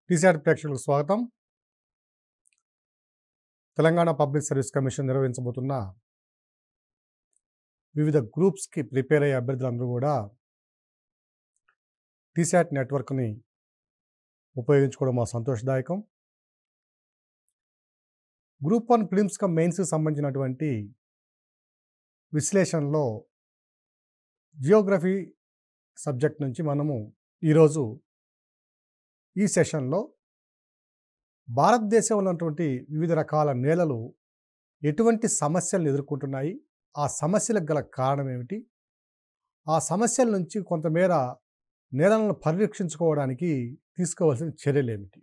టీసాట్ ప్రేక్షకులకు స్వాగతం. Telangana public service commission నిర్వహించబోతున్న వివిధ గ్రూప్స్కి ప్రిపేర్ అయ్యే అభ్యర్థులందరూ కూడా టీసాట్ నెట్వర్క్ని ఉపయోగించుకోవడం మా సంతోషదాయకం. గ్రూప్ 1 ప్రిలిమ్స్ కమ్ మెయిన్స్కి సంబంధించినటువంటి విశ్లేషణలో జియోగ్రఫీ సబ్జెక్ట్ నుంచి మనము ఈరోజు ఈ సెషన్లో భారతదేశంలో ఉన్నటువంటి వివిధ రకాల నేలలు ఎటువంటి సమస్యలను ఎదుర్కొంటున్నాయి, ఆ సమస్యలకు గల కారణం ఏమిటి, ఆ సమస్యల నుంచి కొంతమేర నేలలను పరిరక్షించుకోవడానికి తీసుకోవాల్సిన చర్యలు ఏమిటి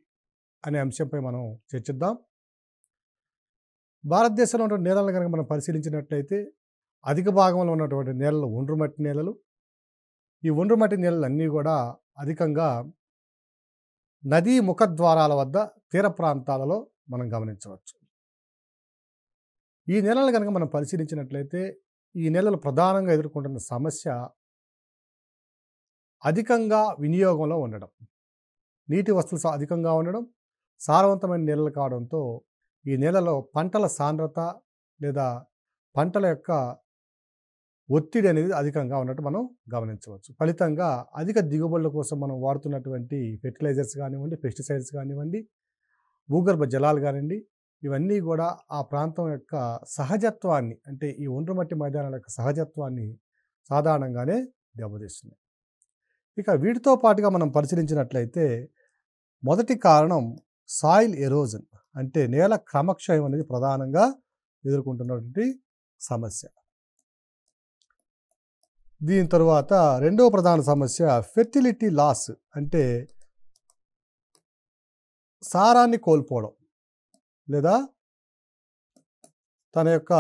అనే అంశంపై మనం చర్చిద్దాం. భారతదేశంలో ఉన్న నేలలను కనుక మనం పరిశీలించినట్లయితే అధిక భాగంలో ఉన్నటువంటి నేలలు ఒండ్రుమట్టి నేలలు. ఈ ఒండ్రుమట్టి నేలలు అన్నీ కూడా అధికంగా నదీ ముఖద్వారాల వద్ద తీర ప్రాంతాలలో మనం గమనించవచ్చు. ఈ నేలలు కనుక మనం పరిశీలించినట్లయితే ఈ నేలలు ప్రధానంగా ఎదుర్కొంటున్న సమస్య అధికంగా వినియోగంలో ఉండడం, నీటి వస్తువులు అధికంగా ఉండడం, సారవంతమైన నేలలు కావడంతో ఈ నేలలో పంటల సాంద్రత లేదా పంటల యొక్క ఒత్తిడి అనేది అధికంగా ఉన్నట్టు మనం గమనించవచ్చు. ఫలితంగా అధిక దిగుబడుల కోసం మనం వాడుతున్నటువంటి ఫెర్టిలైజర్స్ కానివ్వండి, పెస్టిసైడ్స్ కానివ్వండి, భూగర్భ జలాలు కానివ్వండి, ఇవన్నీ కూడా ఆ ప్రాంతం యొక్క సహజత్వాన్ని, అంటే ఈ ఒండ్రుమట్టి మైదానాల యొక్క సహజత్వాన్ని సాధారణంగానే దెబ్బతీస్తున్నాయి. ఇక వీటితో పాటుగా మనం పరిశీలించినట్లయితే మొదటి కారణం సాయిల్ ఎరోజన్, అంటే నేల క్రమక్షయం అనేది ప్రధానంగా ఎదుర్కొంటున్నటువంటి సమస్య. దీని తరువాత రెండవ ప్రధాన సమస్య ఫెర్టిలిటీ లాస్, అంటే సారాన్ని కోల్పోవడం లేదా తన యొక్క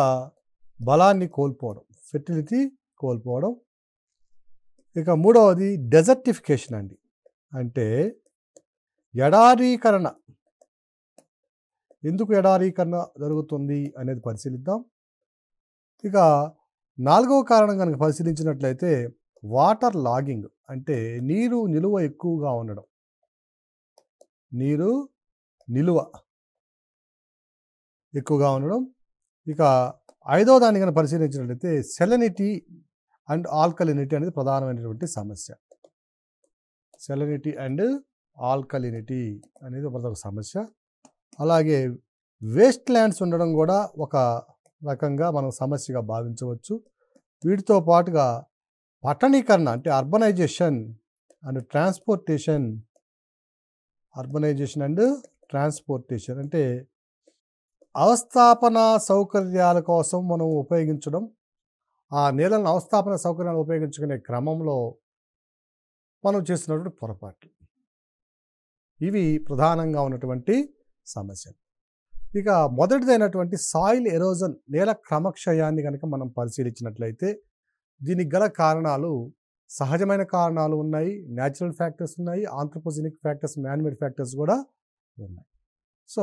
బలాన్ని కోల్పోవడం, ఫెర్టిలిటీ కోల్పోవడం. ఇక మూడవది డెజర్టిఫికేషన్ అండి, అంటే ఎడారీకరణ. ఎందుకు ఎడారీకరణ జరుగుతుంది అనేది పరిశీలిద్దాం. ఇక నాలుగవ కారణం కనుక పరిశీలించినట్లయితే వాటర్ లాగింగ్, అంటే నీరు నిలువ ఎక్కువగా ఉండడం, నీరు నిలువ ఎక్కువగా ఉండడం. ఇక ఐదవ దాన్ని కనుక పరిశీలించినట్లయితే సెలనిటీ అండ్ ఆల్కలినిటీ అనేది ప్రధానమైనటువంటి సమస్య. సెలనిటీ అండ్ ఆల్కలినిటీ అనేది ఒక సమస్య. అలాగే వేస్ట్ ల్యాండ్స్ ఉండడం కూడా ఒక రకంగా మనం సమస్యగా భావించవచ్చు. వీటితో పాటుగా పట్టణీకరణ, అంటే అర్బనైజేషన్ అండ్ ట్రాన్స్పోర్టేషన్, అంటే అవస్థాపన సౌకర్యాల కోసం మనం ఉపయోగించడం, ఆ నేలను అవస్థాపన సౌకర్యాలు ఉపయోగించుకునే క్రమంలో మనం చేస్తున్నటువంటి పొరపాట్లు, ఇవి ప్రధానంగా ఉన్నటువంటి సమస్యలు. ఇక మొదటిదైనటువంటి సాయిల్ ఎరోజన్, నేల క్రమక్షయాన్ని కనుక మనం పరిశీలించినట్లయితే దీనికి గల కారణాలు సహజమైన కారణాలు ఉన్నాయి, న్యాచురల్ ఫ్యాక్టర్స్ ఉన్నాయి, ఆంథ్రోపోజెనిక్ ఫ్యాక్టర్స్, మ్యాన్మేడ్ ఫ్యాక్టర్స్ కూడా ఉన్నాయి. సో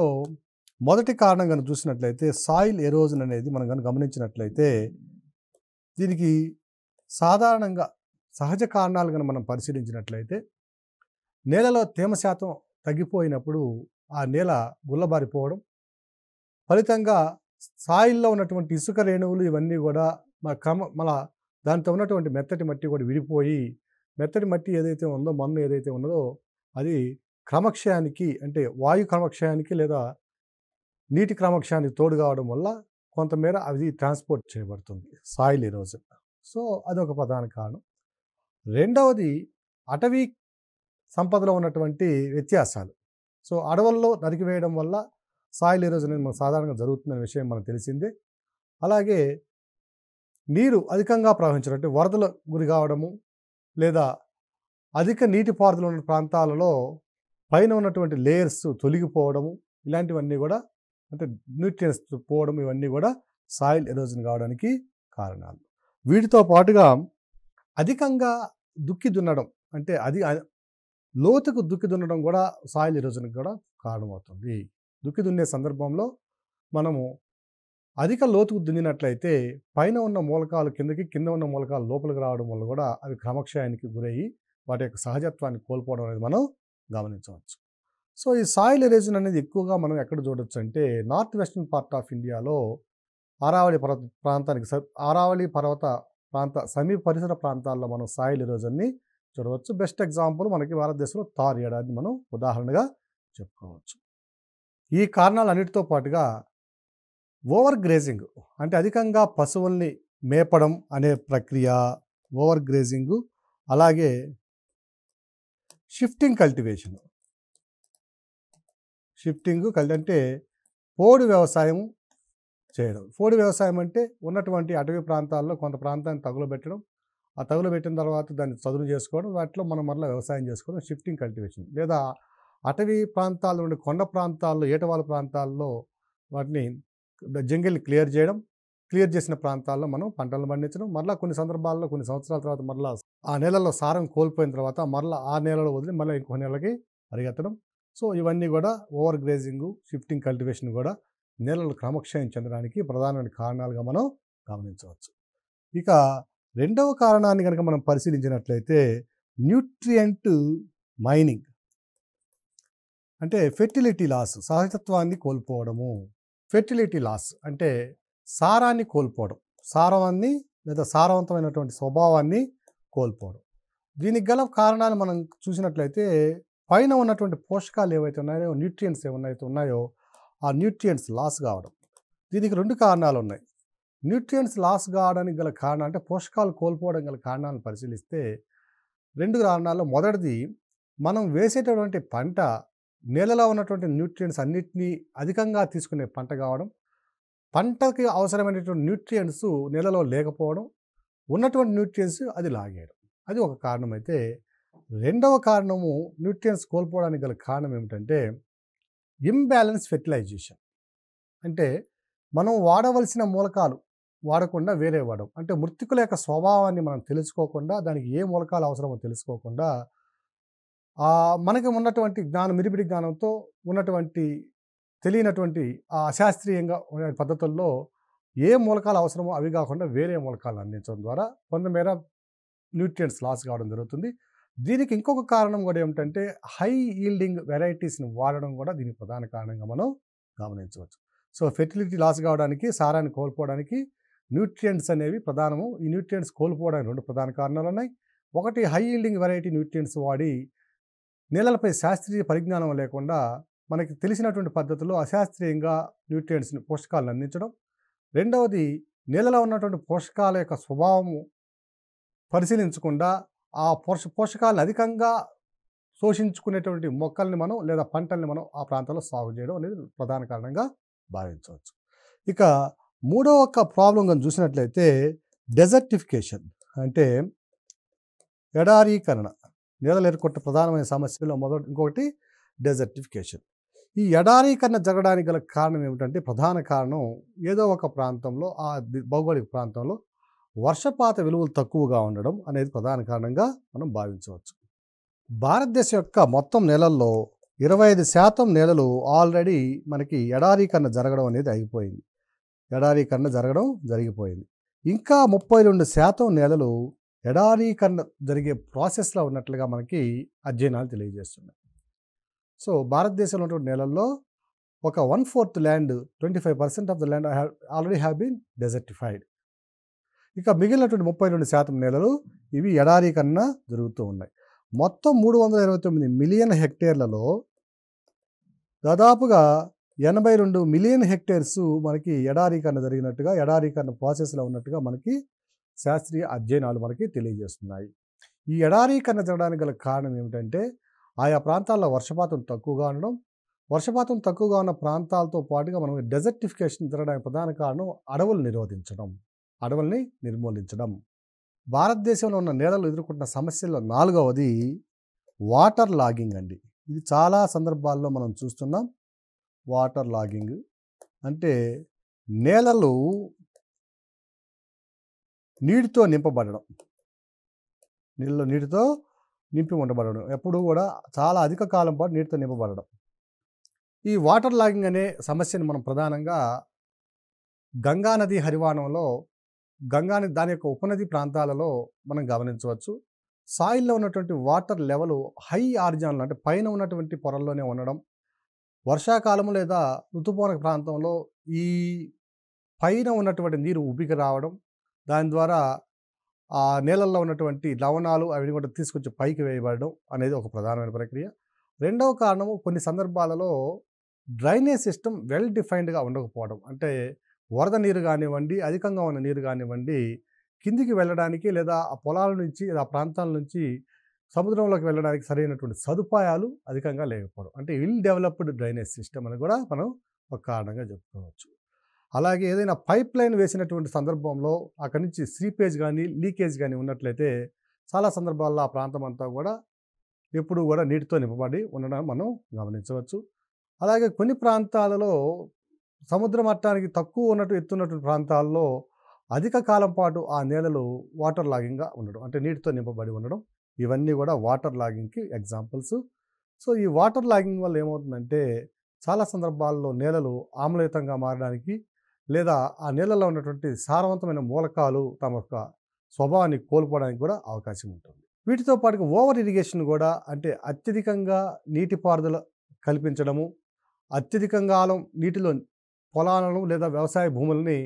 మొదటి కారణం కనుక చూసినట్లయితే సాయిల్ ఎరోజన్ అనేది మనం కనుక గమనించినట్లయితే దీనికి సాధారణంగా సహజ కారణాలు కనుక మనం పరిశీలించినట్లయితే నేలలో తేమ శాతం తగ్గిపోయినప్పుడు ఆ నేల గుల్లబారిపోవడం, ఫలితంగా సాయిల్లో ఉన్నటువంటి ఇసుక రేణువులు ఇవన్నీ కూడా మళ్ళా దాంతో ఉన్నటువంటి మెత్తటి మట్టి కూడా విడిపోయి, మెత్తటి మట్టి ఏదైతే ఉందో, మన్ను ఏదైతే ఉన్నదో అది క్రమక్షయానికి, అంటే వాయు క్రమక్షయానికి లేదా నీటి క్రమక్షయానికి తోడు కావడం వల్ల కొంతమేర అది ట్రాన్స్పోర్ట్ చేయబడుతుంది, సాయిల్ ఎరోజన్. సో అదొక ప్రధాన కారణం. రెండవది అటవీ సంపదలో ఉన్నటువంటి వ్యత్యాసాలు. సో అడవుల్లో నరికివేయడం వల్ల సాయిల్ ఎరోజన్ అనేది మనకు సాధారణంగా జరుగుతుందనే విషయం మనకు తెలిసిందే. అలాగే నీరు అధికంగా ప్రవహించడం, అంటే వరదల గురి కావడము, లేదా అధిక నీటిపారుదల ఉన్న ప్రాంతాలలో పైన ఉన్నటువంటి లేయర్స్ తొలగిపోవడము, ఇలాంటివన్నీ కూడా, అంటే న్యూట్రియన్స్ పోవడం, ఇవన్నీ కూడా సాయిల్ ఎరోజన్ కావడానికి కారణాలు. వీటితో పాటుగా అధికంగా దుక్కి దున్నడం, అంటే అది లోతుకు దుక్కి దున్నడం కూడా సాయిల్ ఎరోజన్కి కూడా కారణమవుతుంది. దుక్కి దున్నే సందర్భంలో మనము అధిక లోతుకు దున్నినట్లయితే పైన ఉన్న మూలకాలు కిందకి, కింద ఉన్న మూలకాలు లోపలికి రావడం వల్ల కూడా అవి క్రమక్షయానికి గురయ్యి వాటి యొక్క సహజత్వాన్ని కోల్పోవడం అనేది మనం గమనించవచ్చు. సో ఈ సాయిల్ ఎరోజన్ అనేది ఎక్కువగా మనం ఎక్కడ చూడొచ్చు అంటే నార్త్ వెస్టర్న్ పార్ట్ ఆఫ్ ఇండియాలో ఆరావళి పర్వత ప్రాంతానికి ఆరావళి పర్వత ప్రాంత సమీప పరిసర ప్రాంతాల్లో మనం సాయిల్ ఎరోజన్ని చూడవచ్చు. బెస్ట్ ఎగ్జాంపుల్ మనకి భారతదేశంలో థార్ ఏడాదిని మనం ఉదాహరణగా చెప్పుకోవచ్చు. ఈ కారణాలన్నిటితో పాటుగా ఓవర్ గ్రేజింగ్ అంటే అధికంగా పశువుల్ని మేపడం అనే ప్రక్రియ, ఓవర్ గ్రేజింగ్, అలాగే షిఫ్టింగ్ కల్టివేషన్. అంటే పోడు వ్యవసాయం చేయడం. పోడు వ్యవసాయం అంటే ఉన్నటువంటి అటవీ ప్రాంతాల్లో కొంత ప్రాంతాన్ని తగులబెట్టడం, ఆ తగులబెట్టిన తర్వాత దాన్ని చదును చేసుకోవడం, వాటిలో మనం మరలా వ్యవసాయం చేసుకోవడం షిఫ్టింగ్ కల్టివేషన్. లేదా అటవీ ప్రాంతాల నుండి కొండ ప్రాంతాల్లో, ఏటవాల ప్రాంతాల్లో వాటిని జంగిల్ని క్లియర్ చేయడం, క్లియర్ చేసిన ప్రాంతాల్లో మనం పంటలను పండించడం, మరలా కొన్ని సందర్భాల్లో కొన్ని సంవత్సరాల తర్వాత మరలా ఆ నేలలో సారం కోల్పోయిన తర్వాత మరలా ఆ నేలలో వదిలి మళ్ళీ ఇంకో నేలకి పరిగెత్తడం. సో ఇవన్నీ కూడా ఓవర్ గ్రేజింగ్, షిఫ్టింగ్ కల్టివేషన్ కూడా నేలలు క్రమక్షయం చెందడానికి ప్రధానమైన కారణాలుగా మనం గమనించవచ్చు. ఇక రెండవ కారణాన్ని కనుక మనం పరిశీలించినట్లయితే న్యూట్రియంట్ మైనింగ్ అంటే ఫెర్టిలిటీ లాస్, సహజత్వాన్ని కోల్పోవడము. ఫెర్టిలిటీ లాస్ అంటే సారాన్ని కోల్పోవడం, సారాన్ని లేదా సారవంతమైనటువంటి స్వభావాన్ని కోల్పోవడం. దీనికి గల కారణాలు మనం చూసినట్లయితే పైన ఉన్నటువంటి పోషకాలు ఏవైతే ఉన్నాయో, న్యూట్రియంట్స్ ఏమైతే ఉన్నాయో ఆ న్యూట్రియంట్స్ లాస్ కావడం. దీనికి రెండు కారణాలు ఉన్నాయి. న్యూట్రియంట్స్ లాస్ కావడానికి గల కారణం అంటే పోషకాలు కోల్పోవడం గల కారణాలను పరిశీలిస్తే రెండు కారణాల్లో మొదటిది మనం వేసేటటువంటి పంట నేలలో ఉన్నటువంటి న్యూట్రియంట్స్ అన్నిటినీ అధికంగా తీసుకునే పంట కావడం, పంటకి అవసరమైనటువంటి న్యూట్రియంట్స్ నేలలో లేకపోవడం, ఉన్నటువంటి న్యూట్రియంట్స్ అది లాగేయడం. అది ఒక కారణం అయితే, రెండవ కారణము న్యూట్రియంట్స్ కోల్పోవడానికి గల కారణం ఏమిటంటే ఇంబ్యాలెన్స్ ఫెర్టిలైజేషన్. అంటే మనం వాడవలసిన మూలకాలు వాడకుండా వేరే వాడడం. అంటే మృత్తికల యొక్క స్వభావాన్ని మనం తెలుసుకోకుండా, దానికి ఏ మూలకాలు అవసరమో తెలుసుకోకుండా మనకి ఉన్నటువంటి జ్ఞానం, మిరిమిడి జ్ఞానంతో ఉన్నటువంటి తెలియనటువంటి అశాస్త్రీయంగా ఉన్న పద్ధతుల్లో ఏ మూలకాలు అవసరమో అవి కాకుండా వేరే మూలకాలను అందించడం ద్వారా కొంతమేర న్యూట్రియంట్స్ లాస్ కావడం జరుగుతుంది. దీనికి ఇంకొక కారణం కూడా ఏమిటంటే హై ఈల్డింగ్ వెరైటీస్ని వాడడం కూడా దీనికి ప్రధాన కారణంగా మనం గమనించవచ్చు. సో ఫెర్టిలిటీ లాస్ కావడానికి, సారాన్ని కోల్పోవడానికి న్యూట్రియంట్స్ అనేవి ప్రధానము. ఈ న్యూట్రియంట్స్ కోల్పోవడానికి రెండు ప్రధాన కారణాలు ఉన్నాయి. ఒకటి హై ఈల్డింగ్ వెరైటీ న్యూట్రియంట్స్ వాడి నేలలపై శాస్త్రీయ పరిజ్ఞానం లేకుండా మనకి తెలిసినటువంటి పద్ధతుల్లో అశాస్త్రీయంగా న్యూట్రియంట్స్ని, పోషకాలను అందించడం. రెండవది నేలలో ఉన్నటువంటి పోషకాల యొక్క స్వభావము పరిశీలించకుండా ఆ పోషకాలను అధికంగా శోషించుకునేటువంటి మొక్కల్ని మనం లేదా పంటల్ని మనం ఆ ప్రాంతాల్లో సాగు చేయడం అనేది ప్రధాన కారణంగా భావించవచ్చు. ఇక మూడో ఒక ప్రాబ్లం కానీ చూసినట్లయితే డెజర్టిఫికేషన్ అంటే ఎడారీకరణ. నేలలు ఎదుర్కొంటే ప్రధానమైన సమస్యలో ఇంకొకటి డెజర్టిఫికేషన్. ఈ ఎడారీకరణ జరగడానికి గల కారణం ఏమిటంటే ప్రధాన కారణం ఏదో ఒక ప్రాంతంలో, ఆ భౌగోళిక ప్రాంతంలో వర్షపాత విలువలు తక్కువగా ఉండడం అనేది ప్రధాన కారణంగా మనం భావించవచ్చు. భారతదేశం యొక్క మొత్తం నేలల్లో 25% నేలలు ఆల్రెడీ మనకి ఎడారీకరణ జరగడం అనేది అయిపోయింది. ఎడారీకరణ జరిగిపోయింది. ఇంకా 32% నేలలు ఎడారీకరణ జరిగే ప్రాసెస్లో ఉన్నట్లుగా మనకి అధ్యయనాలు తెలియజేస్తున్నాయి. సో భారతదేశంలో ఉన్నటువంటి నేలల్లో ఒక 1/4 land, 25% of the land already have been desertified. ఇక మిగిలినటువంటి 32% నేలలు ఇవి ఎడారీకరణ జరుగుతూ ఉన్నాయి. మొత్తం 329 మిలియన్ హెక్టేర్లలో దాదాపుగా 82 మిలియన్ హెక్టేర్స్ మనకి ఎడారీకరణ జరిగినట్టుగా, ఎడారీకరణ ప్రాసెస్లో ఉన్నట్టుగా మనకి శాస్త్రీయ అధ్యయనాలు మనకి తెలియజేస్తున్నాయి. ఈ ఎడారీకరణ జరగడానికి గల కారణం ఏమిటంటే ఆయా ప్రాంతాల్లో వర్షపాతం తక్కువగా ఉండడం, వర్షపాతం తక్కువగా ఉన్న ప్రాంతాలతో పాటుగా మనం డెజర్టిఫికేషన్ జరగడానికి ప్రధాన కారణం అడవుల్ని నిర్మూలించడం. భారతదేశంలో ఉన్న నేలలు ఎదుర్కొంటున్న సమస్యల్లో 4వది వాటర్ లాగింగ్ అండి. ఇది చాలా సందర్భాల్లో మనం చూస్తున్నాం. వాటర్ లాగింగ్ అంటే నేలలు నీటితో నింపబడడం, నీటితో నింపి ఉండబడడం, ఎప్పుడూ కూడా చాలా అధిక కాలం పాటు నీటితో నింపబడడం. ఈ వాటర్ లాగింగ్ అనే సమస్యను మనం ప్రధానంగా గంగా నది హరివాణంలో, దాని యొక్క ఉపనది ప్రాంతాలలో మనం గమనించవచ్చు. సాయిల్‌లో ఉన్నటువంటి వాటర్ లెవెల్ హై ఆరిజాన్‌లో అంటే పైన ఉన్నటువంటి పొరల్లోనే ఉండడం. వర్షాకాలం లేదా ఋతుపవన ప్రాంతంలో ఈ పైన ఉన్నటువంటి నీరు ఉబికి రావడం. దాని ద్వారా ఆ నీళ్ళల్లో ఉన్నటువంటి లవణాలు అవి కూడా తీసుకొచ్చి పైకి వేయబడడం అనేది ఒక ప్రధానమైన ప్రక్రియ. రెండవ కారణము కొన్ని సందర్భాలలో డ్రైనేజ్ సిస్టమ్ వెల్ డిఫైన్డ్‌గా ఉండకపోవడం. అంటే వరద నీరు గానివ్వండి, అధికంగా ఉన్న నీరు గానివ్వండి, కిందికి వెళ్ళడానికి లేదా ఆ పొలాల నుంచి, ఆ ప్రాంతాల నుంచి సముద్రంలోకి వెళ్ళడానికి సరైనటువంటి సదుపాయాలు అధికంగా లేకపోవడం. అంటే ఇల్ డెవలప్డ్ డ్రైనేజ్ సిస్టమ్ అని కూడా మనం ఒక కారణంగా చెప్పుకోవచ్చు. అలాగే ఏదైనా పైప్ లైన్ వేసినటువంటి సందర్భంలో అక్కడి నుంచి సీపేజ్ గానీ, లీకేజ్ గానీ ఉన్నట్లయితే చాలా సందర్భాల్లో ఆ ప్రాంతం అంతా కూడా ఎప్పుడూ కూడా నీటితో నింపబడి ఉండడం మనం గమనించవచ్చు. అలాగే కొన్ని ప్రాంతాలలో సముద్ర మట్టానికి తక్కువ ఎత్తున్నటువంటి ప్రాంతాల్లో అధిక కాలం పాటు ఆ నేలలు వాటర్ లాగింగ్‌గా ఉండడం. అంటే నీటితో నింపబడి ఉండడం. ఇవన్నీ కూడా వాటర్ లాగింగ్‌కి ఎగ్జాంపుల్స్. సో, ఈ వాటర్ లాగింగ్ వల్ల ఏమవుతుందంటే చాలా సందర్భాల్లో నేలలు ఆమ్లయుతంగా మారడానికి లేదా ఆ నీళ్ళలో ఉన్నటువంటి సారవంతమైన మూలకాలు తమ యొక్క స్వభావాన్ని కోల్పోవడానికి కూడా అవకాశం ఉంటుంది. వీటితో పాటుగా ఓవర్ ఇరిగేషన్ కూడా అంటే అత్యధికంగా నీటిపారుదల కల్పించడము, అత్యధిక కాలం నీటిలో పొలాలను లేదా వ్యవసాయ భూములని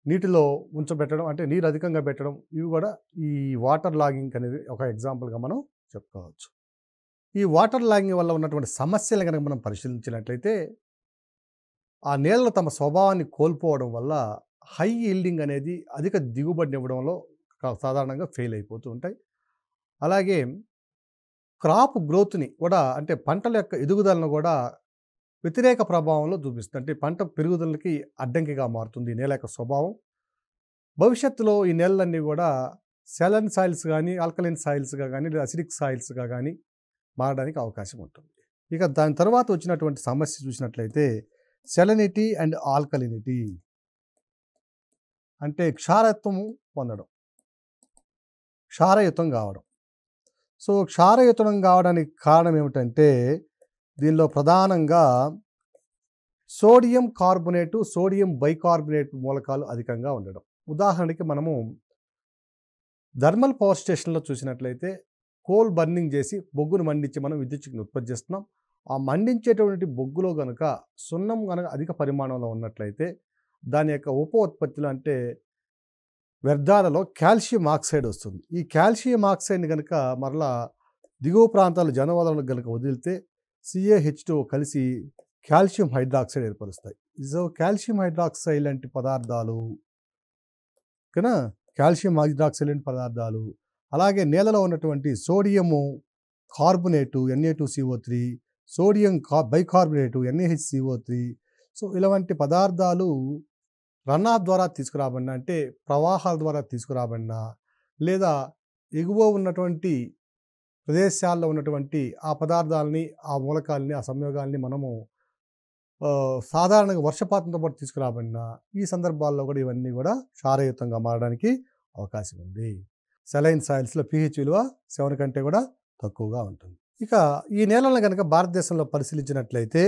నీటిలో ఉంచబెట్టడం అంటే నీరు అధికంగా పెట్టడం ఇవి కూడా ఈ వాటర్ లాగింగ్ అనేది ఒక ఎగ్జాంపుల్‌గా మనం చెప్పుకోవచ్చు. ఈ వాటర్ లాగింగ్ వల్ల ఉన్నటువంటి సమస్యలు గనక మనం పరిశీలించినట్లయితే ఆ నీళ్ళు తమ స్వభావాన్ని కోల్పోవడం వల్ల హై ఈల్డింగ్ అనేది అధిక దిగుబడినివ్వడంలో సాధారణంగా ఫెయిల్ అయిపోతూ ఉంటాయి. అలాగే క్రాప్ గ్రోత్‌ని కూడా అంటే పంటల యొక్క ఎదుగుదలను కూడా వ్యతిరేక ప్రభావంలో చూపిస్తుంది. అంటే పంట పెరుగుదలకి అడ్డంకిగా మారుతుంది ఈ నేల యొక్క స్వభావం. భవిష్యత్తులో ఈ నేలలన్నీ కూడా సెలన్ సాయిల్స్ గానీ, ఆల్కలైన్ సాయిల్స్‌గా గానీ, లేదా అసిడిక్ సాయిల్స్‌గా గానీ మారడానికి అవకాశం ఉంటుంది. ఇక దాని తర్వాత వచ్చినటువంటి సమస్య చూసినట్లయితే సెలనిటీ అండ్ ఆల్కలినిటీ అంటే క్షారత్వము పొందడం, క్షారయుతం కావడం. సో, క్షారయుతం కావడానికి కారణం ఏమిటంటే దీనిలో ప్రధానంగా సోడియం కార్బోనేటు, సోడియం బైకార్బోనేట్ మూలకాలు అధికంగా ఉండడం. ఉదాహరణకి మనము థర్మల్ పవర్ స్టేషన్‌లో చూసినట్లయితే కోల్ బర్నింగ్ చేసి బొగ్గును మండించి మనం విద్యుత్ శక్తిని ఉత్పత్తి చేస్తున్నాం. ఆ మండించేటువంటి బొగ్గులో గనుక సున్నం గనక అధిక పరిమాణంలో ఉన్నట్లయితే దాని యొక్క ఉప ఉత్పత్తులు అంటే వ్యర్థాలలో కాల్షియం ఆక్సైడ్ వస్తుంది. ఈ కాల్షియం ఆక్సైడ్‌ని గనుక మరలా దిగువ ప్రాంతాలు జనవనరులకు గనుక వదిలితే CaH2O కలిసి కాల్షియం హైడ్రాక్సైడ్ ఏర్పరుస్తాయి. సో, కాల్షియం హైడ్రాక్సైడ్ లాంటి పదార్థాలు ఓకేనా? కాల్షియం హైడ్రాక్సైడ్ లాంటి పదార్థాలు అలాగే నేలలో ఉన్నటువంటి sodium carbonate Na2CO3, sodium bicarbonate NaHCO3 so, ఇలాంటి పదార్థాలు రన్ ఆఫ్ ద్వారా తీసుకురాబడిన అంటే ప్రవాహాల ద్వారా తీసుకురాబడిన లేదా ఎగువ ఉన్నటువంటి ప్రదేశాల్లో ఉన్నటువంటి ఆ పదార్థాలని, ఆ మూలకాలని, ఆ సంయోగాల్ని మనము సాధారణంగా వర్షపాతంతో పాటు తీసుకురాబడిన ఈ సందర్భాల్లో కూడా ఇవన్నీ కూడా క్షారయుతంగా మారడానికి అవకాశం ఉంది. సెలైన్ సాయిల్స్‌లో pH విలువ 7 కంటే కూడా తక్కువగా ఉంటుంది. ఇక ఈ నేలలను గనక భారతదేశంలో పరిశీలించినట్లయితే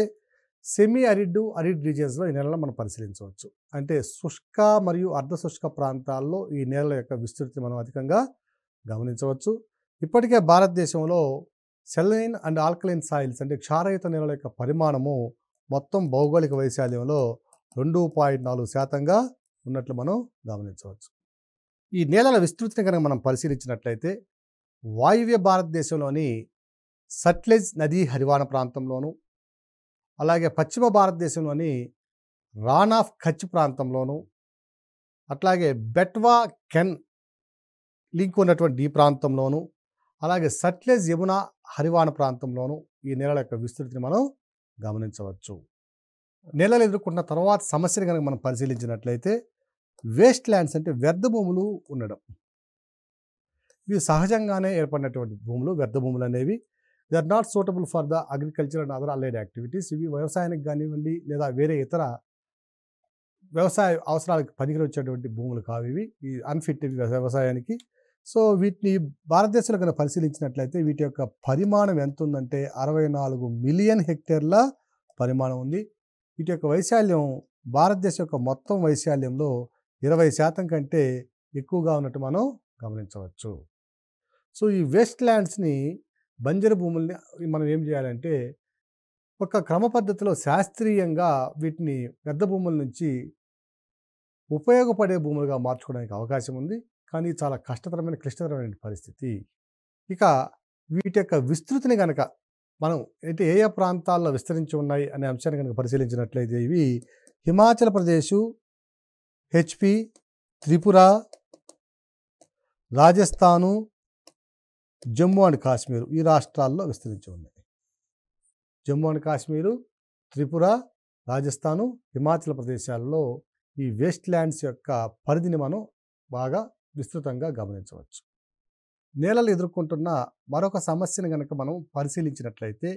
సెమీ అరిడ్, అరిడ్ రీజియన్స్‌లో ఈ నేలలను మనం పరిశీలించవచ్చు. అంటే శుష్క మరియు అర్ధ శుష్క ప్రాంతాల్లో ఈ నేలల యొక్క విస్తృతిని మనం అధికంగా గమనించవచ్చు. ఇప్పటికే భారతదేశంలో సెలైన్ అండ్ ఆల్కలైన్ సాయిల్స్ అంటే క్షారయుత నేలల యొక్క పరిమాణము మొత్తం భౌగోళిక వైశాల్యంలో 2.4% ఉన్నట్లు మనం గమనించవచ్చు. ఈ నేలల విస్తృతిని కనుక మనం పరిశీలించినట్లయితే వాయువ్య భారతదేశంలోని సట్లెజ్ నదీ హరివాణ ప్రాంతంలోను అలాగే పశ్చిమ భారతదేశంలోని రాన్ ఆఫ్ కచ్ ప్రాంతంలోను అట్లాగే బెట్వా కెన్ లింక్ ఉన్నటువంటి ఈ ప్రాంతంలోను అలాగే సట్లెజ్ యమున హరివాణ ప్రాంతంలోను ఈ నేలల యొక్క విస్తృతిని మనం గమనించవచ్చు. నేలలు ఎదుర్కొన్న తర్వాత సమస్యను కనుక మనం పరిశీలించినట్లయితే వేస్ట్ ల్యాండ్స్ అంటే వ్యర్థ భూములు ఉండడం. ఇవి సహజంగానే ఏర్పడినటువంటి భూములు, వ్యర్థ భూములు అనేవి they are not suitable for the agriculture and other allied activities. ఇవి వ్యవసాయానికి కానివ్వండి లేదా వేరే ఇతర వ్యవసాయ అవసరాలకు పనికివచ్చేటువంటి భూములు కావు ఇవి. ఈ అన్ఫిట్ ఇవి వ్యవసాయానికి. సో, వీటిని భారతదేశంలో కనుక పరిశీలించినట్లయితే వీటి యొక్క పరిమాణం ఎంత ఉందంటే 64 మిలియన్ హెక్టేర్ల పరిమాణం ఉంది. వీటి యొక్క వైశాల్యం భారతదేశం యొక్క మొత్తం వైశాల్యంలో 20% కంటే ఎక్కువగా ఉన్నట్టు మనం గమనించవచ్చు. సో ఈ వేస్ట్ ల్యాండ్స్ని బంజరు భూముల్ని మనం ఏం చేయాలంటే ఒక క్రమ పద్ధతిలో శాస్త్రీయంగా వీటిని పెద్ద భూముల నుంచి ఉపయోగపడే భూములుగా మార్చుకోవడానికి అవకాశం ఉంది. కానీ చాలా కష్టతరమైన, క్లిష్టతరమైన పరిస్థితి. ఇక వీటి యొక్క విస్తృతిని గనక మనం అంటే ఏ ఏ ప్రాంతాల్లో విస్తరించి ఉన్నాయి అనే అంశాన్ని కనుక పరిశీలించినట్లయితే ఇవి హిమాచల్ ప్రదేశ్, హెచ్పి, త్రిపుర, రాజస్థాను, జమ్మూ అండ్ కాశ్మీర్ ఈ రాష్ట్రాల్లో విస్తరించి ఉన్నాయి. జమ్మూ అండ్ కాశ్మీరు, త్రిపుర, రాజస్థాను, హిమాచల్ ప్రదేశాల్లో ఈ వేస్ట్ ల్యాండ్స్ యొక్క పరిధిని మనం బాగా విస్తృతంగా గమనించవచ్చు. నేలలు ఎదుర్కొంటున్న మరొక సమస్యను కనుక మనం పరిశీలించినట్లయితే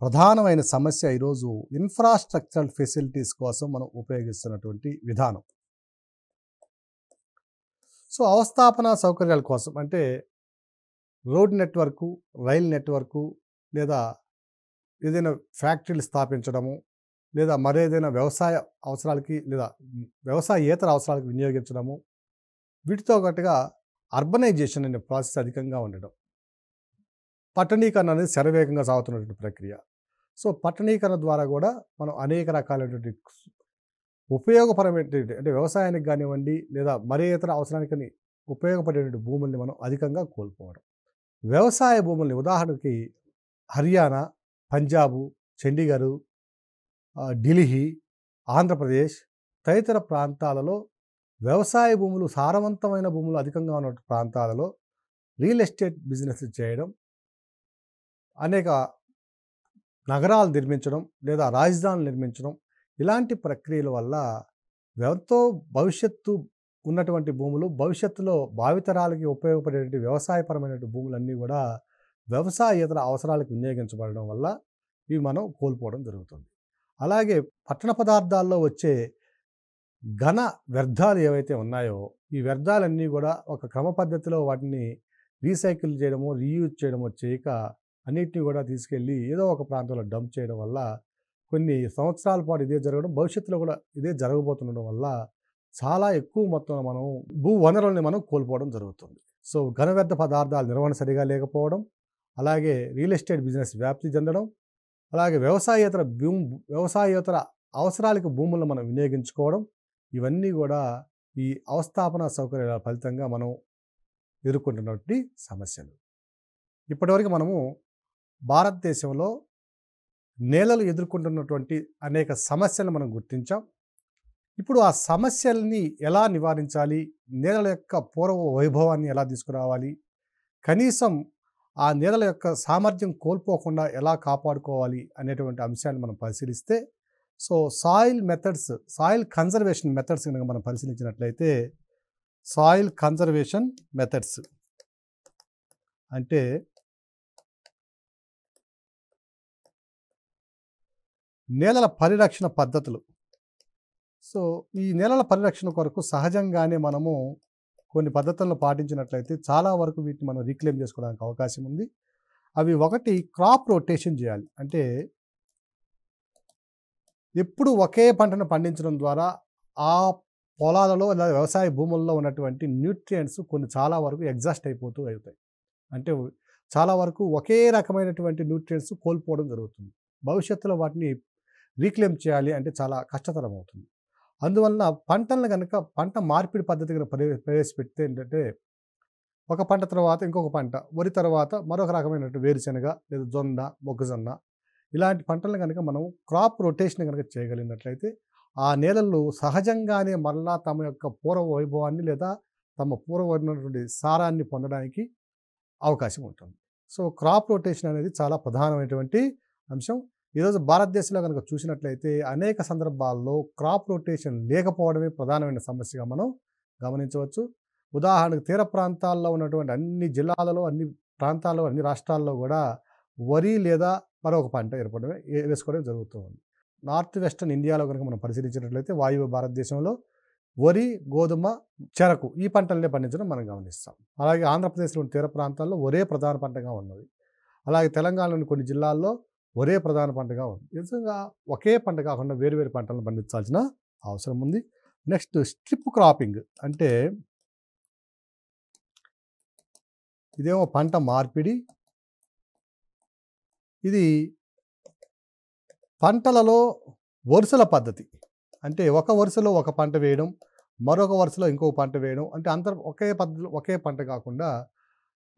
ప్రధానమైన సమస్య ఈరోజు ఇన్ఫ్రాస్ట్రక్చరల్ ఫెసిలిటీస్ కోసం మనం ఉపయోగిస్తున్నటువంటి విధానం. సో అవస్థాపన సౌకర్యాల కోసం అంటే రోడ్ నెట్వర్కు, రైల్ నెట్వర్కు లేదా ఏదైనా ఫ్యాక్టరీలు స్థాపించడము లేదా మరేదైనా వ్యవసాయ అవసరాలకి లేదా వ్యవసాయేతర అవసరాలకు వినియోగించడము, వీటితో పాటుగా అర్బనైజేషన్ అనే ప్రాసెస్ అధికంగా ఉండడం, పట్టణీకరణ అనేది శరవేగంగా సాగుతున్నటువంటి ప్రక్రియ. సో పట్టణీకరణ ద్వారా కూడా మనం అనేక రకాలైనటువంటి ఉపయోగపరమైనటువంటి అంటే వ్యవసాయానికి కానివ్వండి లేదా మరే ఇతర అవసరానికి ఉపయోగపడేటువంటి భూముల్ని మనం అధికంగా కోల్పోవడం. వ్యవసాయ భూముల్ని ఉదాహరణకి హర్యానా, పంజాబు, చండీగఢ్, ఢిల్లీ, ఆంధ్రప్రదేశ్ తదితర ప్రాంతాలలో వ్యవసాయ భూములు, సారవంతమైన భూములు అధికంగా ఉన్న ప్రాంతాలలో రియల్ ఎస్టేట్ బిజినెస్ చేయడం, అనేక నగరాలు నిర్మించడం లేదా రాజధానులు నిర్మించడం, ఇలాంటి ప్రక్రియల వల్ల ఎంతో భవిష్యత్తు ఉన్నటువంటి భూములు, భవిష్యత్తులో భావితరాలకి ఉపయోగపడేటువంటి వ్యవసాయపరమైనటువంటి భూములన్నీ కూడా వ్యవసాయేతర అవసరాలకు వినియోగించబడడం వల్ల ఇవి మనం కోల్పోవడం జరుగుతుంది. అలాగే పట్టణ పదార్థాల్లో వచ్చే ఘన వ్యర్థాలు ఏవైతే ఉన్నాయో ఈ వ్యర్థాలన్నీ కూడా ఒక క్రమ పద్ధతిలో వాటిని రీసైకిల్ చేయడమో, రీయూజ్ చేయడమో చేయక అన్నిటిని కూడా తీసుకెళ్ళి ఏదో ఒక ప్రాంతంలో డంప్ చేయడం వల్ల కొన్ని సంవత్సరాల పాటు ఇదే జరగడం, భవిష్యత్తులో కూడా ఇదే జరగబోతుండడం వల్ల చాలా ఎక్కువ మొత్తంలో మనం భూ వనరుల్ని మనం కోల్పోవడం జరుగుతుంది. సో ఘన వ్యర్థ పదార్థాల నిర్వహణ సరిగా లేకపోవడం, అలాగే రియల్ ఎస్టేట్ బిజినెస్ వ్యాప్తి చెందడం, అలాగే వ్యవసాయేతర అవసరాలకు భూములను మనం వినియోగించుకోవడం, ఇవన్నీ కూడా ఈ అవస్థాపన సౌకర్యాల ఫలితంగా మనం ఎదుర్కొంటున్నటువంటి సమస్యలు. ఇప్పటివరకు మనము భారతదేశంలో నేలలు ఎదుర్కొంటున్నటువంటి అనేక సమస్యలను మనం గుర్తించాం. ఇప్పుడు ఆ సమస్యల్ని ఎలా నివారించాలి, నేలల యొక్క పూర్వ వైభవాన్ని ఎలా తీసుకురావాలి, కనీసం ఆ నేలల యొక్క సామర్థ్యం కోల్పోకుండా ఎలా కాపాడుకోవాలి అనేటువంటి అంశాన్ని మనం పరిశీలిస్తే, సో సాయిల్ కన్జర్వేషన్ మెథడ్స్ కనుక మనం పరిశీలించినట్లయితే సాయిల్ కన్జర్వేషన్ మెథడ్స్ అంటే నేలల పరిరక్షణ పద్ధతులు. సో ఈ నేలల పరిరక్షణ కొరకు సహజంగానే మనము కొన్ని పద్ధతులను పాటించినట్లయితే చాలా వరకు వీటిని మనం రీక్లెయిమ్ చేసుకోవడానికి అవకాశం ఉంది. అవి ఒకటి క్రాప్ రొటేషన్ చేయాలి. అంటే ఎప్పుడు ఒకే పంటను పండించడం ద్వారా ఆ పొలాలలో లేదా వ్యవసాయ భూముల్లో ఉన్నటువంటి న్యూట్రియంట్స్ కొన్ని చాలా వరకు ఎగ్జాస్ట్ అయిపోతూ అవుతాయి. అంటే చాలా వరకు ఒకే రకమైనటువంటి న్యూట్రియంట్స్ కోల్పోవడం జరుగుతుంది. భవిష్యత్తులో వాటిని రీక్లెయిమ్ చేయాలి అంటే చాలా కష్టతరం అవుతుంది. అందువలన పంటలను కనుక పంట మార్పిడి పద్ధతి కనుక ప్రవేశపెడితే ఏంటంటే ఒక పంట తర్వాత ఇంకొక పంట, వరి తర్వాత మరొక రకమైనటువంటి వేరుశెనగ లేదా జొన్న, మొక్కజొన్న ఇలాంటి పంటలను కనుక మనం క్రాప్ రొటేషన్ కనుక చేయగలిగినట్లయితే ఆ నేలలు సహజంగానే మరలా తమ యొక్క పూర్వ వైభవాన్ని లేదా తమ పూర్వమైనటువంటి సారాన్ని పొందడానికి అవకాశం ఉంటుంది. సో క్రాప్ రొటేషన్ అనేది చాలా ప్రధానమైనటువంటి అంశం. ఈరోజు భారతదేశంలో కనుక చూసినట్లయితే అనేక సందర్భాల్లో క్రాప్ రొటేషన్ లేకపోవడమే ప్రధానమైన సమస్యగా మనం గమనించవచ్చు. ఉదాహరణకు తీర ప్రాంతాల్లో ఉన్నటువంటి అన్ని జిల్లాలలో, అన్ని ప్రాంతాల్లో, అన్ని రాష్ట్రాల్లో కూడా వరి లేదా మరొక పంట వేసుకోవడం జరుగుతుంది. నార్త్ వెస్టర్న్ ఇండియాలో కనుక మనం పరిశీలించినట్లయితే వాయువ్య భారతదేశంలో వరి, గోధుమ, చెరకు ఈ పంటలనే పండించడం మనం గమనిస్తాం. అలాగే ఆంధ్రప్రదేశ్లోని తీర ప్రాంతాల్లో ఒరే ప్రధాన పంటగా ఉన్నది. అలాగే తెలంగాణలోని కొన్ని జిల్లాల్లో ఒరే ప్రధాన పంటగా ఉంది. నిజంగా ఒకే పంట కాకుండా వేరు పంటలను పండించాల్సిన అవసరం ఉంది. నెక్స్ట్ స్ట్రిప్ క్రాపింగ్ అంటే ఇదేమో పంట మార్పిడి. ఇది పంటలలో వరుసల పద్ధతి. అంటే ఒక వరుసలో ఒక పంట వేయడం, మరొక వరుసలో ఇంకొక పంట వేయడం. అంటే ఒకే పద్ధతిలో ఒకే పంట కాకుండా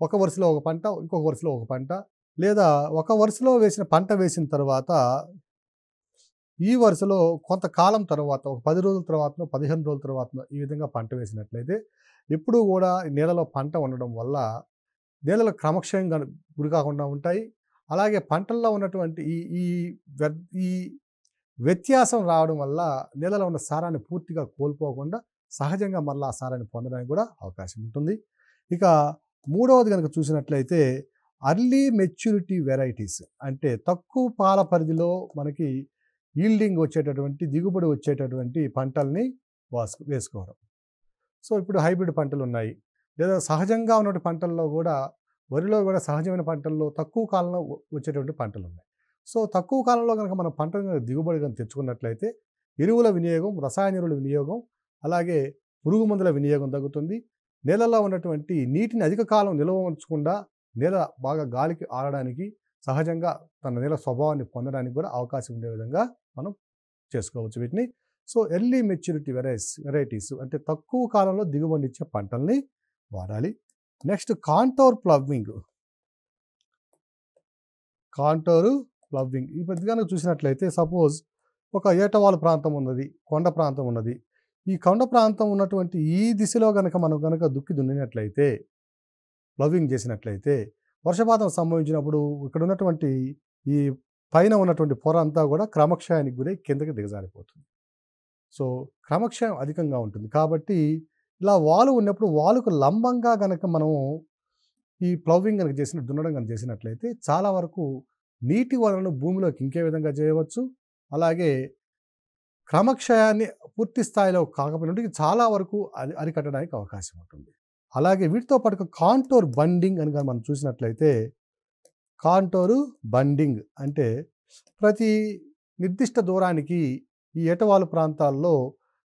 ఒక వరుసలో ఒక పంట, ఇంకొక వరుసలో ఒక పంట, లేదా ఒక వరుసలో వేసిన పంట వేసిన తర్వాత ఈ వరుసలో కొంతకాలం తర్వాత ఒక 10 రోజుల తర్వాతనో, 15 రోజుల తర్వాతనో ఈ విధంగా పంట వేసినట్లయితే ఎప్పుడూ కూడా నేలలో పంట ఉండడం వల్ల నేలలు క్రమక్షయంగా గురి కాకుండా ఉంటాయి. అలాగే పంటల్లో ఉన్నటువంటి ఈ ఈ ఈ వ్యత్యాసం రావడం వల్ల నేలలో ఉన్న సారాన్ని పూర్తిగా కోల్పోకుండా సహజంగా మళ్ళీ ఆ సారాన్ని పొందడానికి కూడా అవకాశం ఉంటుంది. ఇక మూడవది కనుక చూసినట్లయితే అర్లీ మెచ్యూరిటీ వెరైటీస్, అంటే తక్కువ పాల పరిధిలో మనకి ఈల్డింగ్ వచ్చేటటువంటి, దిగుబడి వచ్చేటటువంటి పంటల్ని వేసుకోవడం. సో ఇప్పుడు హైబ్రిడ్ పంటలు ఉన్నాయి, లేదా సహజంగా ఉన్నటువంటి పంటల్లో కూడా వరిలో కూడా సహజమైన పంటల్లో తక్కువ కాలంలో వచ్చేటువంటి పంటలు ఉన్నాయి. సో తక్కువ కాలంలో కనుక మనం పంటను దిగుబడి కనుక తెచ్చుకున్నట్లయితే ఎరువుల వినియోగం, రసాయన ఎరువుల వినియోగం, అలాగే పురుగు మందుల వినియోగం తగ్గుతుంది. నేలలో ఉన్నటువంటి నీటిని అధిక కాలం నిల్వ ఉంచకుండా నేల బాగా గాలికి ఆడడానికి, సహజంగా తన నేల స్వభావాన్ని పొందడానికి కూడా అవకాశం ఉండే విధంగా మనం చేసుకోవచ్చు వీటిని. సో ఎర్లీ మెచ్యూరిటీ వెరైటీస్ అంటే తక్కువ కాలంలో దిగుబడినిచ్చే పంటల్ని వాడాలి. Next contour ploughing. ఈ పద్ధతిగా చూసినట్లయితే సపోజ్ ఒక ఏటవాలు ప్రాంతం ఉన్నది, కొండ ప్రాంతం ఉన్నది. ఈ కొండ ప్రాంతం ఉన్నటువంటి ఈ దిశలో మనం దుక్కి దున్నినట్లయితే, ప్లవ్వింగ్ చేసినట్లయితే వర్షపాతం సంభవించినప్పుడు ఇక్కడ ఉన్నటువంటి ఈ పైన ఉన్నటువంటి పొర అంతా కూడా క్రమక్షయానికి గురై కిందకి దిగజారిపోతుంది. సో క్రమక్షయం అధికంగా ఉంటుంది. కాబట్టి ఇలా వాలు ఉన్నప్పుడు వాలుకు లంబంగా మనము ఈ ప్లవ్వింగ్ దున్నడం కనుక చేసినట్లయితే చాలా వరకు నీటి వనరులను భూమిలోకి ఇంకే విధంగా చేయవచ్చు. అలాగే క్రమక్షయాన్ని పూర్తి స్థాయిలో కాకపోయినప్పటికీ చాలా వరకు అరికట్టడానికి అవకాశం ఉంటుంది. అలాగే వీటితో పాటు కాంటోర్ బండింగ్ అని మనం చూసినట్లయితే, కాంటోరు బండింగ్ అంటే ప్రతి నిర్దిష్ట దూరానికి ఈ ఏటవాలు ప్రాంతాల్లో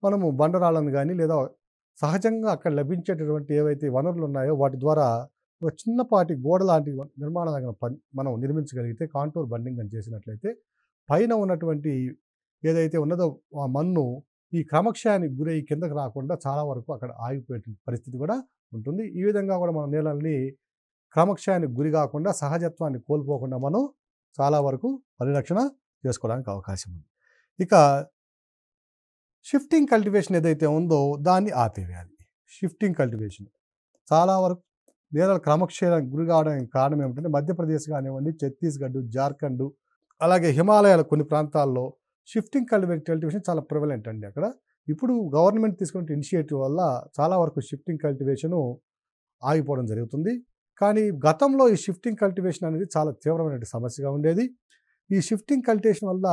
మనము బండరాళ్ళను కానీ లేదా సహజంగా అక్కడ లభించేటటువంటి ఏవైతే వనరులు ఉన్నాయో వాటి ద్వారా ఒక చిన్నపాటి గోడ లాంటి నిర్మాణాలను మనం నిర్మించగలిగితే కాంటోర్ బండింగ్ అని చేసినట్లయితే పైన ఉన్నటువంటి ఏదైతే ఉన్నదో ఆ మన్ను ఈ క్రమక్షయానికి గురై కిందకు రాకుండా చాలా వరకు అక్కడ ఆగిపోయే పరిస్థితి కూడా ఉంటుంది. ఈ విధంగా కూడా మన నేలల్ని క్రమక్షయానికి గురి కాకుండా, సహజత్వాన్ని కోల్పోకుండా మనం చాలా వరకు పరిరక్షణ చేసుకోవడానికి అవకాశం ఉంది. ఇక షిఫ్టింగ్ కల్టివేషన్ ఏదైతే ఉందో దాన్ని ఆపివేయాలి. షిఫ్టింగ్ కల్టివేషన్ చాలా వరకు నేలల క్రమక్షయానికి గురి కావడానికి కారణం ఏమిటంటే మధ్యప్రదేశ్ కానివ్వండి, ఛత్తీస్గఢ్, జార్ఖండ్, అలాగే హిమాలయాల కొన్ని ప్రాంతాల్లో షిఫ్టింగ్ కల్టివేషన్ చాలా ప్రివలెంట్ అండి అక్కడ. ఇప్పుడు గవర్నమెంట్ తీసుకునే ఇనిషియేటివ్ వల్ల చాలా వరకు షిఫ్టింగ్ కల్టివేషను ఆగిపోవడం జరుగుతుంది. కానీ గతంలో ఈ షిఫ్టింగ్ కల్టివేషన్ అనేది చాలా తీవ్రమైన సమస్యగా ఉండేది. ఈ షిఫ్టింగ్ కల్టివేషన్ వల్ల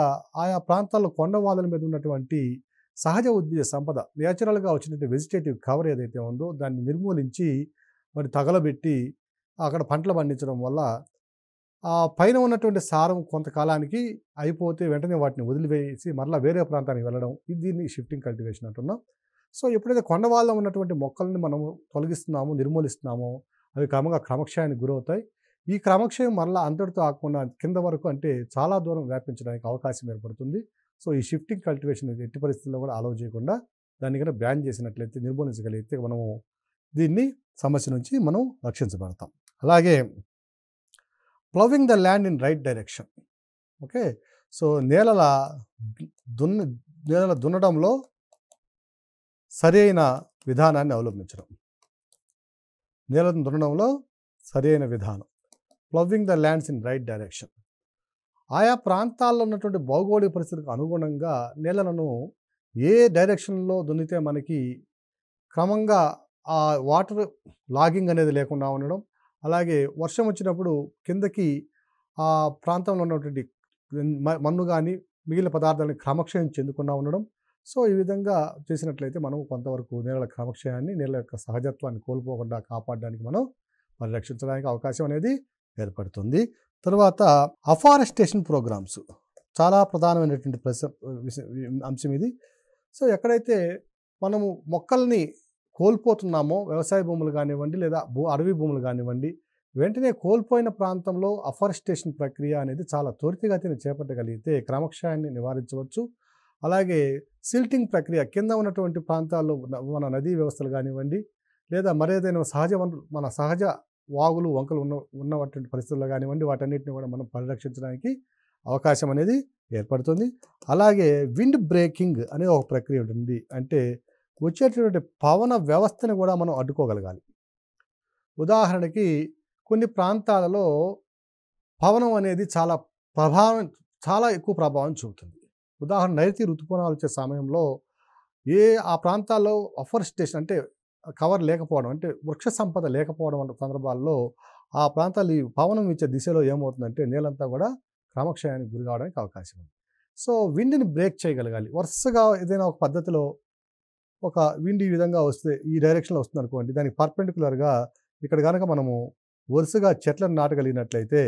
ఆయా ప్రాంతాల్లో కొండవాళ్ళ మీద ఉన్నటువంటి సహజ ఉద్భిద సంపద, నేచురల్గా వచ్చినటువంటి వెజిటేటివ్ కవర్ ఏదైతే ఉందో దాన్ని నిర్మూలించి మరి తగలబెట్టి అక్కడ పంటలు పండించడం వల్ల ఆ పైన ఉన్నటువంటి సారం కొంతకాలానికి అయిపోతే వెంటనే వాటిని వదిలివేసి మరలా వేరే ప్రాంతానికి వెళ్ళడం, దీన్ని షిఫ్టింగ్ కల్టివేషన్ అంటున్నాం. సో ఎప్పుడైతే కొండవాళ్ళలో ఉన్నటువంటి మొక్కల్ని మనము తొలగిస్తున్నామో, నిర్మూలిస్తున్నామో అవి క్రమక్షయానికి గురవుతాయి. ఈ క్రమక్షయం మరలా అంతటితో ఆకుండా కింద వరకు అంటే చాలా దూరం వ్యాపించడానికి అవకాశం ఏర్పడుతుంది. సో ఈ షిఫ్టింగ్ కల్టివేషన్ ఎట్టి పరిస్థితుల్లో కూడా అలౌ చేయకుండా దాన్ని కనుక బ్యాన్ చేసినట్లయితే, నిర్మూలించగలిగితే మనము దీన్ని సమస్య నుంచి మనం రక్షించబడతాం. అలాగే ploughing the land in right direction. Okay, so నేలల దున్నడంలో సరైన విధానాన్ని అవలంబించడం. నేలను దున్నడంలో సరైన విధానం, ploughing the lands in right direction. ఆయా ప్రాంతాల్లో ఉన్నటువంటి భౌగోళిక పరిస్థితులకు అనుగుణంగా నేలలను ఏ డైరెక్షన్లో దున్నితే మనకి క్రమంగా ఆ వాటర్ లాగింగ్ అనేది లేకుండా ఉండడం, అలాగే వర్షం వచ్చినప్పుడు కిందకి ఆ ప్రాంతంలో ఉన్నటువంటి మన్ను కానీ మిగిలిన పదార్థాలను క్రమక్షయం చెందకుండా ఉండడం. సో ఈ విధంగా చేసినట్లయితే మనం కొంతవరకు నేలల క్రమక్షయాన్ని, నేల యొక్క సహజత్వాన్ని కోల్పోకుండా కాపాడడానికి మనం పరిరక్షించడానికి అవకాశం అనేది ఏర్పడుతుంది. తర్వాత అఫారెస్టేషన్ ప్రోగ్రామ్స్ చాలా ప్రధానమైనటువంటి అంశం ఇది. సో ఎక్కడైతే మనము మొక్కల్ని కోల్పోతున్నామో వ్యవసాయ భూములు కానివ్వండి లేదా అడవి భూములు కానివ్వండి, వెంటనే కోల్పోయిన ప్రాంతంలో అఫారెస్టేషన్ ప్రక్రియ అనేది చాలా త్వరితగతిన చేపట్టగలిగితే క్రమక్షయాన్ని నివారించవచ్చు. అలాగే సిల్టింగ్ ప్రక్రియ కింద ఉన్నటువంటి ప్రాంతాల్లో మన నదీ వ్యవస్థలు కానివ్వండి లేదా మరేదైనా సహజ వనరులు మన సహజ వాగులు వంకలు ఉన్నటువంటి పరిస్థితుల్లో కానివ్వండి వాటన్నిటిని కూడా మనం పరిరక్షించడానికి అవకాశం అనేది ఏర్పడుతుంది. అలాగే విండ్ బ్రేకింగ్ అనే ఒక ప్రక్రియ ఉంటుంది. అంటే వచ్చేటటువంటి పవన వ్యవస్థను కూడా మనం అడ్డుకోగలగాలి. ఉదాహరణకి కొన్ని ప్రాంతాలలో పవనం అనేది చాలా ఎక్కువ ప్రభావం చూపుతుంది. ఉదాహరణ నైరుతి ఋతుపవనాలు వచ్చే సమయంలో ఆ ప్రాంతాల్లో అఫారెస్టేషన్ అంటే కవర్ లేకపోవడం అంటే వృక్ష సంపద లేకపోవడం వంటి సందర్భాల్లో ఆ ప్రాంతాలు ఈ పవనం ఇచ్చే దిశలో ఏమవుతుందంటే నేలంతా కూడా క్రమక్షయానికి గురి కావడానికి అవకాశం ఉంది. సో విండ్ని బ్రేక్ చేయగలగాలి. వరుసగా ఏదైనా ఒక పద్ధతిలో ఒక విండ్ ఈ విధంగా వస్తే ఈ డైరెక్షన్లో వస్తుంది అనుకోండి, దానికి పర్పెండిక్యులర్గా ఇక్కడ కనుక మనము వరుసగా చెట్లను నాటగలిగినట్లయితే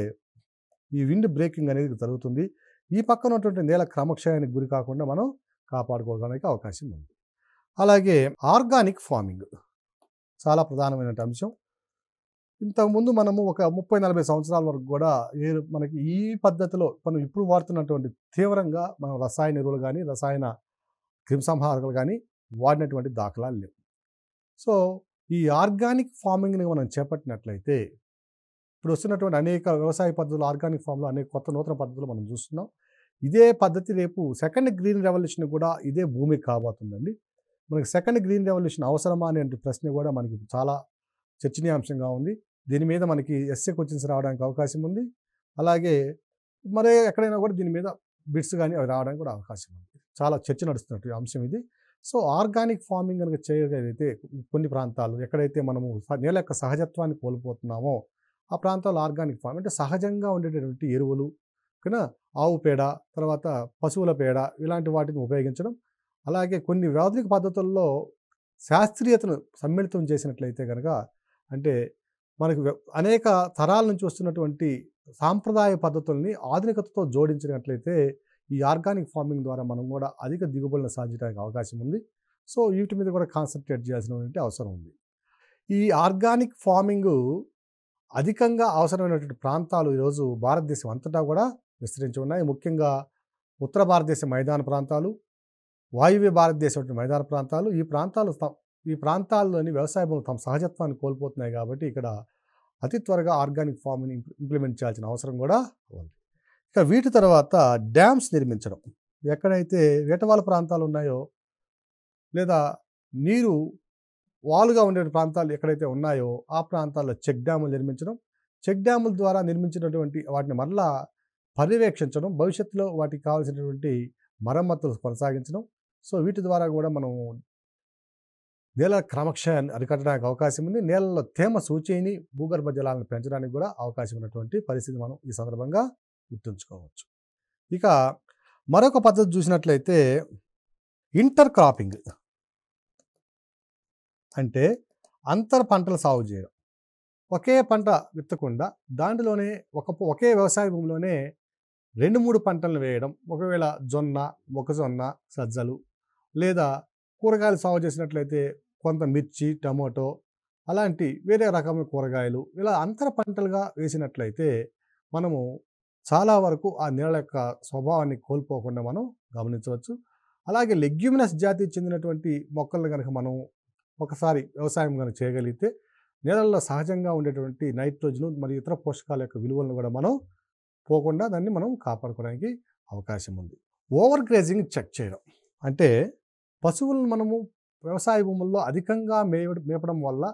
ఈ విండ్ బ్రేకింగ్ అనేది జరుగుతుంది. ఈ పక్కన ఉన్నటువంటి నేల క్రమక్షయానికి గురి కాకుండా మనం కాపాడుకోవడానికి అవకాశం ఉంది. అలాగే ఆర్గానిక్ ఫార్మింగ్ చాలా ప్రధానమైన అంశం. ఇంతకుముందు మనము ఒక 30-40 సంవత్సరాల వరకు కూడా మనకి ఈ పద్ధతిలో మనం ఇప్పుడు వాడుతున్నటువంటి తీవ్రంగా మనం రసాయన ఎరువులు కానీ రసాయన క్రిమిసంహారకాలు కానీ వాడినటువంటి దాఖలాలు లేవు. సో ఈ ఆర్గానిక్ ఫార్మింగ్ని మనం చేపట్టినట్లయితే ఇప్పుడు వస్తున్నటువంటి అనేక వ్యవసాయ పద్ధతులు ఆర్గానిక్ ఫామ్లో అనేక కొత్త నూతన పద్ధతులు మనం చూస్తున్నాం. ఇదే పద్ధతి రేపు సెకండ్ గ్రీన్ రెవల్యూషన్ కూడా ఇదే భూమికి కాబోతుందండి. మనకి సెకండ్ గ్రీన్ రెవల్యూషన్ అవసరమా అనే ప్రశ్న కూడా మనకి చాలా చర్చనీయాంశంగా ఉంది. దీని మీద మనకి ఎస్ఏ క్వశ్చన్స్ రావడానికి అవకాశం ఉంది. అలాగే మరే ఎక్కడైనా కూడా దీని మీద బిట్స్ కానీ అవి రావడానికి కూడా అవకాశం ఉంది. చాలా చర్చ నడుస్తున్నటువంటి అంశం ఇది. సో ఆర్గానిక్ ఫార్మింగ్ కనుక చేయగలిగితే కొన్ని ప్రాంతాలు ఎక్కడైతే మనము నేల యొక్క సహజత్వాన్ని కోల్పోతున్నామో ఆ ప్రాంతాల్లో ఆర్గానిక్ ఫార్మ్ అంటే సహజంగా ఉండేటటువంటి ఎరువులు కన్నా ఆవు పేడ తర్వాత పశువుల పేడ ఇలాంటి వాటిని ఉపయోగించడం, అలాగే కొన్ని ఆధునిక పద్ధతుల్లో శాస్త్రీయతను సమ్మిళితం చేసినట్లయితే కనుక అంటే మనకు అనేక తరాల నుంచి వస్తున్నటువంటి సాంప్రదాయ పద్ధతుల్ని ఆధునికతతో జోడించినట్లయితే ఈ ఆర్గానిక్ ఫార్మింగ్ ద్వారా మనం కూడా అధిక దిగుబడులను సాధించడానికి అవకాశం ఉంది. సో వీటి మీద కూడా కాన్సన్ట్రేట్ చేయాల్సినటువంటి అవసరం ఉంది. ఈ ఆర్గానిక్ ఫార్మింగ్ అధికంగా అవసరమైనటువంటి ప్రాంతాలు ఈరోజు భారతదేశం అంతటా కూడా విస్తరించి ఉన్నాయి. ముఖ్యంగా ఉత్తర భారతదేశ మైదాన ప్రాంతాలు, వాయువ్య భారతదేశం మైదాన ప్రాంతాలు, ఈ ప్రాంతాల్లోని వ్యవసాయ భూములు తమ సహజత్వాన్ని కోల్పోతున్నాయి. కాబట్టి ఇక్కడ అతి త్వరగా ఆర్గానిక్ ఫార్మింగ్ ఇంప్లిమెంట్ చేయాల్సిన అవసరం కూడా ఉంది. ఇక వీటి తర్వాత డ్యామ్స్ నిర్మించడం, ఎక్కడైతే వేటవాల ప్రాంతాలు ఉన్నాయో లేదా నీరు వాలుగా ఉండే ప్రాంతాలు ఎక్కడైతే ఉన్నాయో ఆ ప్రాంతాల్లో చెక్ డ్యాములు నిర్మించడం, చెక్ డ్యాముల ద్వారా నిర్మించినటువంటి వాటిని మరలా పర్యవేక్షించడం, భవిష్యత్తులో వాటికి కావాల్సినటువంటి మరమ్మతులు కొనసాగించడం. సో వీటి ద్వారా కూడా మనం నేల క్రమక్షయాన్ని అరికట్టడానికి అవకాశం ఉంది. నేలలో తేమ సూచీని భూగర్భ జలాలను పెంచడానికి కూడా అవకాశం ఉన్నటువంటి పరిస్థితి మనం ఈ సందర్భంగా గుర్తుంచుకోవచ్చు. ఇక మరొక పద్ధతి చూసినట్లయితే ఇంటర్ క్రాపింగ్ అంటే అంతర పంటలు సాగు చేయడం. ఒకే పంట విత్తకుండా దాంట్లోనే ఒకే వ్యవసాయ భూమిలోనే 2-3 పంటలను వేయడం. ఒకవేళ జొన్న, మొక్కజొన్న, సజ్జలు లేదా కూరగాయలు సాగు చేసినట్లయితే కొంత మిర్చి, టమోటో అలాంటి వేరే రకమైన కూరగాయలు ఇలా అంతర పంటలుగా వేసినట్లయితే మనము చాలా వరకు ఆ నేల యొక్క స్వభావాన్ని కోల్పోకుండా మనం గమనించవచ్చు. అలాగే లెగ్యూమినస్ జాతికి చెందినటువంటి మొక్కలను కనుక మనం ఒకసారి వ్యవసాయం కనుక చేయగలిగితే నేలల్లో సహజంగా ఉండేటువంటి నైట్రోజన్ మరియు ఇతర పోషకాల యొక్క విలువలను కూడా మనం పోకుండా దాన్ని మనం కాపాడుకోవడానికి అవకాశం ఉంది. ఓవర్ గ్రేజింగ్ చెక్ చేయడం అంటే పశువులను మనము వ్యవసాయ భూముల్లో అధికంగా మేపడం వల్ల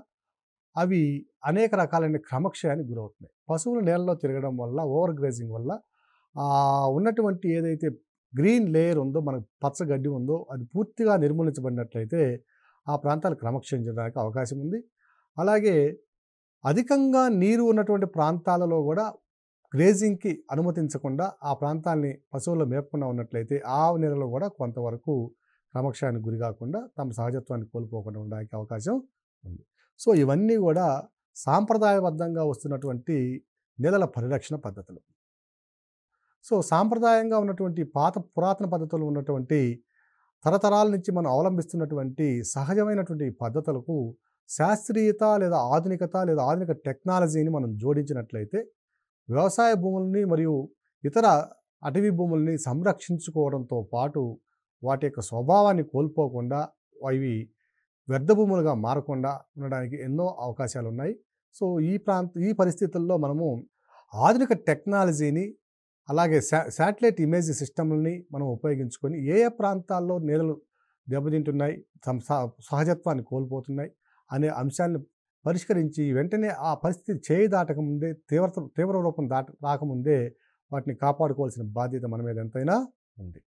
అవి అనేక రకాలైన క్రమక్షయానికి గురవుతున్నాయి. పశువులు నేలలో తిరగడం వల్ల ఓవర్ గ్రేజింగ్ వల్ల ఉన్నటువంటి ఏదైతే గ్రీన్ లేయర్ ఉందో మనకు పచ్చగడ్డి ఉందో అది పూర్తిగా నిర్మూలించబడినట్లయితే ఆ ప్రాంతాలు క్రమక్షయించడానికి అవకాశం ఉంది. అలాగే అధికంగా నీరు ఉన్నటువంటి ప్రాంతాలలో కూడా గ్రేజింగ్కి అనుమతించకుండా ఆ ప్రాంతాల్ని పశువులు మేపకుండా ఉన్నట్లయితే ఆ నేలలో కూడా కొంతవరకు క్రమక్షయానికి గురి కాకుండా తమ సహజత్వాన్ని కోల్పోకుండా ఉండడానికి అవకాశం ఉంది. సో ఇవన్నీ కూడా సాంప్రదాయబద్ధంగా వస్తున్నటువంటి నేలల పరిరక్షణ పద్ధతులు. సో సాంప్రదాయంగా ఉన్నటువంటి పురాతన పద్ధతులు ఉన్నటువంటి తరతరాల నుంచి మనం అవలంబిస్తున్నటువంటి సహజమైనటువంటి పద్ధతులకు శాస్త్రీయత లేదా ఆధునిక టెక్నాలజీని మనం జోడించినట్లయితే వ్యవసాయ భూముల్ని మరియు ఇతర అటవీ భూముల్ని సంరక్షించుకోవడంతో పాటు వాటి యొక్క స్వభావాన్ని కోల్పోకుండా అవి వ్యర్థ భూములుగా మారకుండా ఉండడానికి ఎన్నో అవకాశాలు ఉన్నాయి. సో ఈ పరిస్థితుల్లో మనము ఆధునిక టెక్నాలజీని అలాగే శాటిలైట్ ఇమేజ్ సిస్టమ్‌లని మనం ఉపయోగించుకొని ఏ ఏ ప్రాంతాల్లో నేలలు దెబ్బతింటున్నాయి, సహజత్వాన్ని కోల్పోతున్నాయి అనే అంశాలను పరిష్కరించి వెంటనే ఆ పరిస్థితి చేయి దాటకముందే తీవ్ర రూపం రాకముందే వాటిని కాపాడుకోవాల్సిన బాధ్యత మన మీద ఎంతైనా ఉంది.